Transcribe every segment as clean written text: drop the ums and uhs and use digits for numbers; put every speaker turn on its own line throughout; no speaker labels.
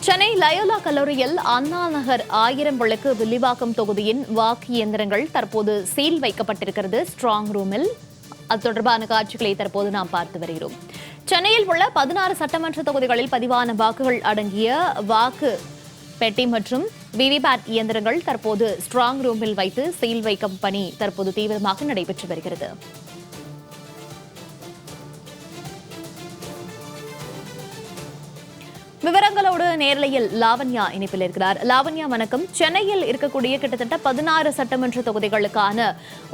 Chennai Loyola கல்லூரியில் அண்ணா நகர் 1000 விளக்கு வில்லிவாக்கம் தொகுதியின் வாக்கு இயந்திரங்கள் தற்போது சீல் வைக்கப்பட்டிருக்கிறது ஸ்ட்ராங் ரூமில். அது தொடர்பான காட்சிகளை தற்போது நாம் பார்த்து வருகிறோம். சென்னையில் உள்ள 16 சட்டமன்ற தொகுதிகளில் பதிவான வாக்குகள் அடங்கிய வாக்கு பெட்டி மற்றும் விவிபேட் இயந்திரங்கள் தற்போது ஸ்ட்ராங் ரூமில் வைத்து சீல் வைக்கும் பணி தற்போது தீவிரமாக நடைபெற்று வருகிறது. விவரங்களோடு நேரலையில் லாவண்யா இணைப்பில் இருக்கிறார். லாவண்யா, வணக்கம். சென்னையில் இருக்கக்கூடிய கிட்டத்தட்ட 16 சட்டமன்ற தொகுதிகளுக்கான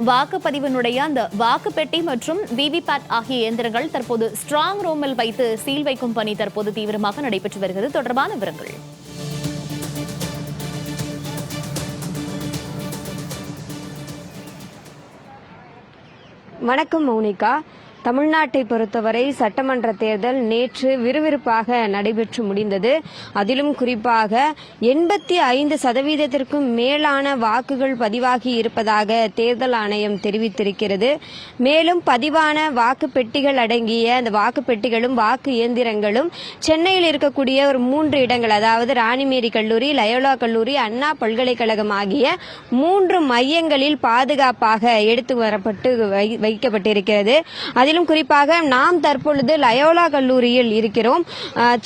வாக்குப்பதிவினுடைய அந்த வாக்குப்பெட்டி மற்றும் விவிபேட் ஆகிய இயந்திரங்கள் தற்போது ஸ்ட்ராங் ரூமில் வைத்து சீல் வைக்கும் பணி தற்போது தீவிரமாக நடைபெற்று வருகிறது. தொடர்பான விவரங்கள்.
வணக்கம் மௌனிகா. தமிழ்நாட்டை பொறுத்தவரை சட்டமன்ற தேர்தல் நேற்று விறுவிறுப்பாக நடைபெற்று முடிந்தது. அதிலும் குறிப்பாக 85% மேலான வாக்குகள் பதிவாகி இருப்பதாக தேர்தல் ஆணையம் தெரிவித்திருக்கிறது. மேலும் பதிவான வாக்கு பெட்டிகள் அடங்கிய அந்த வாக்கு பெட்டிகளும் வாக்கு இயந்திரங்களும் சென்னையில் இருக்கக்கூடிய ஒரு 3 இடங்கள், அதாவது ராணிமேரி கல்லூரி, லயோலா கல்லூரி, அண்ணா பல்கலைக்கழகம் ஆகிய 3 மையங்களில் பாதுகாப்பாக எடுத்து வரப்பட்டு வைக்கப்பட்டிருக்கிறது. அதிலும் குறிப்பாக நாம் தற்பொழுது லயோலா கல்லூரியில் இருக்கிறோம்.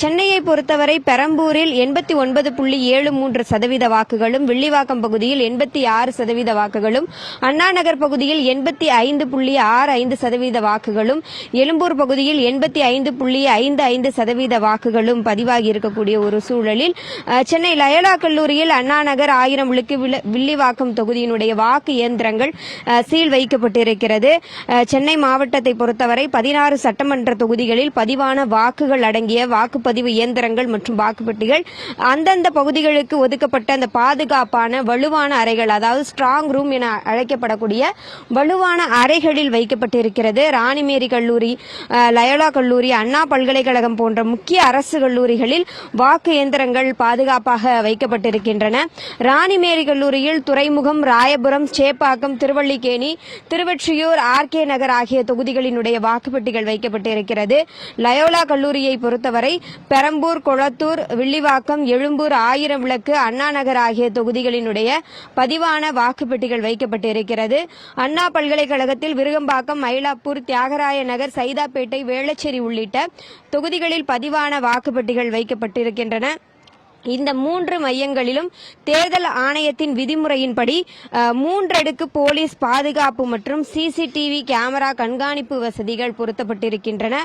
சென்னையை பொறுத்தவரை பெரம்பூரில் 89.73% வாக்குகளும், வில்லிவாக்கம் பகுதியில் 86% வாக்குகளும், அண்ணா நகர் பகுதியில் 85.65% வாக்குகளும், எழும்பூர் பகுதியில் 85.55% வாக்குகளும் பதிவாகி இருக்கக்கூடிய ஒரு சூழலில் சென்னை லயோலா கல்லூரியில் அண்ணா நகர் 1000 விளக்கு வில்லிவாக்கம் தொகுதியினுடைய வாக்கு இயந்திரங்கள் சீல் வைக்கப்பட்டிருக்கிறது. சென்னை மாவட்டத்தை பொறுத்தவரை 16 சட்டமன்ற தொகுதிகளில் பதிவான வாக்குகள் அடங்கிய வாக்குப்பதிவு இயந்திரங்கள் மற்றும் வாக்குப்பெட்டிகள் அந்தந்த பகுதிகளுக்கு ஒதுக்கப்பட்ட அந்த பாதுகாப்பான வலுவான அறைகள், அதாவது ஸ்ட்ராங் ரூம் என அழைக்கப்படக்கூடிய வலுவான அறைகளில் வைக்கப்பட்டிருக்கிறது. ராணிமேரி கல்லூரி, லயோலா கல்லூரி, அண்ணா பல்கலைக்கழகம் போன்ற முக்கிய அரசு கல்லூரிகளில் வாக்கு இயந்திரங்கள் பாதுகாப்பாக வைக்கப்பட்டிருக்கின்றன. ராணிமேரி கல்லூரியில் துறைமுகம், ராயபுரம், சேப்பாக்கம், திருவல்லிக்கேணி, திருவொற்றியூர், ஆர்கே நகர் ஆகிய தொகுதிகளினுடைய வாக்குப்பெட்டிகள் வைக்கப்பட்டிருக்கிறது. லயோலா கல்லூரியை பொறுத்தவரை பெரம்பூர், கொளத்தூர், வில்லிவாக்கம், எழும்பூர், 1000 விளக்கு, அண்ணா நகர் ஆகிய தொகுதிகளினுடைய பதிவான வாக்குப்பெட்டிகள் வைக்கப்பட்டிருக்கிறது. அண்ணா பல்கலைக்கழகத்தில் விருகம்பாக்கம், மயிலாப்பூர், தியாகராய நகர், சைதாப்பேட்டை, வேளச்சேரி உள்ளிட்ட தொகுதிகளில் பதிவான வாக்குப்பெட்டிகள் வைக்கப்பட்டிருக்கின்றன. இந்த 3 மையங்களிலும் தேர்தல் ஆணையத்தின் விதிமுறையின்படி 3 அடுக்கு போலீஸ் பாதுகாப்பு மற்றும் சிசிடிவி கேமரா கண்காணிப்பு வசதிகள் பொருத்தப்பட்டிருக்கின்றன.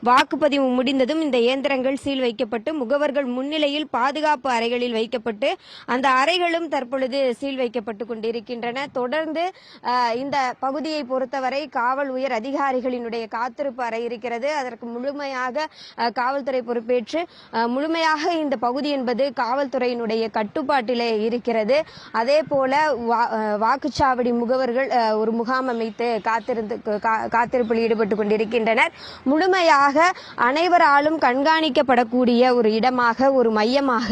வாக்குப்பதிவு முடிந்ததும் இந்த இயந்திரங்கள் சீல் வைக்கப்பட்டு முகவர்கள் முன்னிலையில் பாதுகாப்பு அறைகளில் வைக்கப்பட்டு அந்த அறைகளும் தற்பொழுது சீல் வைக்கப்பட்டுக் கொண்டிருக்கின்றன. தொடர்ந்து இந்த பகுதியை பொறுத்தவரை காவல் உயர் அதிகாரிகளினுடைய காத்திருப்பு அறை இருக்கிறது. அதற்கு முழுமையாக காவல்துறை பொறுப்பேற்று முழுமையாக இந்த பகுதி என்பது காவல்துறையினுடைய கட்டுப்பாட்டிலே இருக்கிறது. அதே போல வாக்குச்சாவடி முகவர்கள் ஒரு முகாம் அமைத்து காத்திருப்பில் ஈடுபட்டுக் கொண்டிருக்கின்றனர். முழுமையாக அனைவராலும் கண்காணிக்கப்படக்கூடிய ஒரு இடமாக, ஒரு மையமாக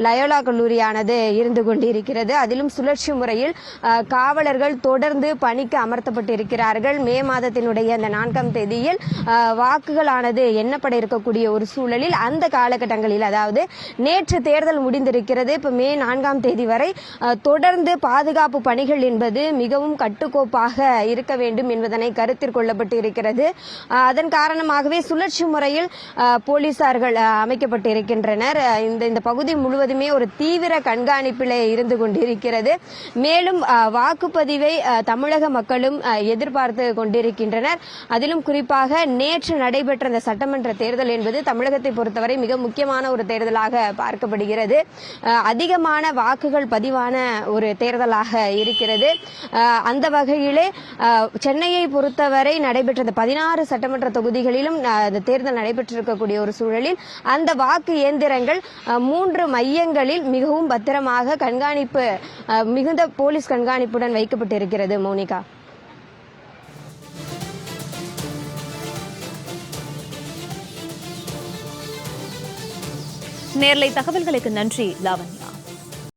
லயோலா கல்லூரியானது இருந்து கொண்டிருக்கிறது. அதிலும் சுழற்சி முறையில் காவலர்கள் தொடர்ந்து பணிக்கு அமர்த்தப்பட்டிருக்கிறார்கள். மே மாதத்தினுடைய அந்த 4ஆம் தேதியில் வாக்குகளானது எண்ணப்பட இருக்கக்கூடிய ஒரு சூழலில் அந்த காலகட்டங்களில், அதாவது நேற்று தேர்தல் முடிந்திருக்கிறது. இப்ப மே 4ஆம் தேதி வரை தொடர்ந்து பாதுகாப்பு பணிகள் என்பது மிகவும் கட்டுக்கோப்பாக இருக்க வேண்டும் என்பதனை கருத்தில் கொள்ளப்பட்டு இருக்கிறது. அதன் காரணமாகவே சுழற்சி முறையில் போலீசார்கள் அமைக்கப்பட்டிருக்கின்றனர். இந்த பகுதி முழுவதுமே ஒரு தீவிர கண்காணிப்பிலே இருந்து கொண்டிருக்கிறது. மேலும் வாக்குப்பதிவை தமிழக மக்களும் எதிர்பார்த்து கொண்டிருக்கின்றனர். அதிலும் குறிப்பாக நேற்று நடைபெற்ற அந்த சட்டமன்ற தேர்தல் என்பது தமிழகத்தை பொறுத்தவரை மிக முக்கியமான ஒரு தேர்தலாக பார்க்கப்படுகிறது. அதிகமான வாக்குகள் பதிவான ஒரு தேர்தலாக இருக்கிறது. அந்த வகையிலே சென்னையை பொறுத்தவரை நடைபெற்ற 16 சட்டமன்ற தொகுதிகளிலும் தேர்தல் நடைபெற்றிருக்கக்கூடிய ஒரு சூழலில் அந்த வாக்கு இயந்திரங்கள் 3 மையங்களில் மிகவும் பத்திரமாக கண்காணிப்பு, மிகுந்த போலீஸ் கண்காணிப்புடன் வைக்கப்பட்டிருக்கிறது. மோனிகா,
நேர்லை தகவல்களுக்கு நன்றி லாவண்யா.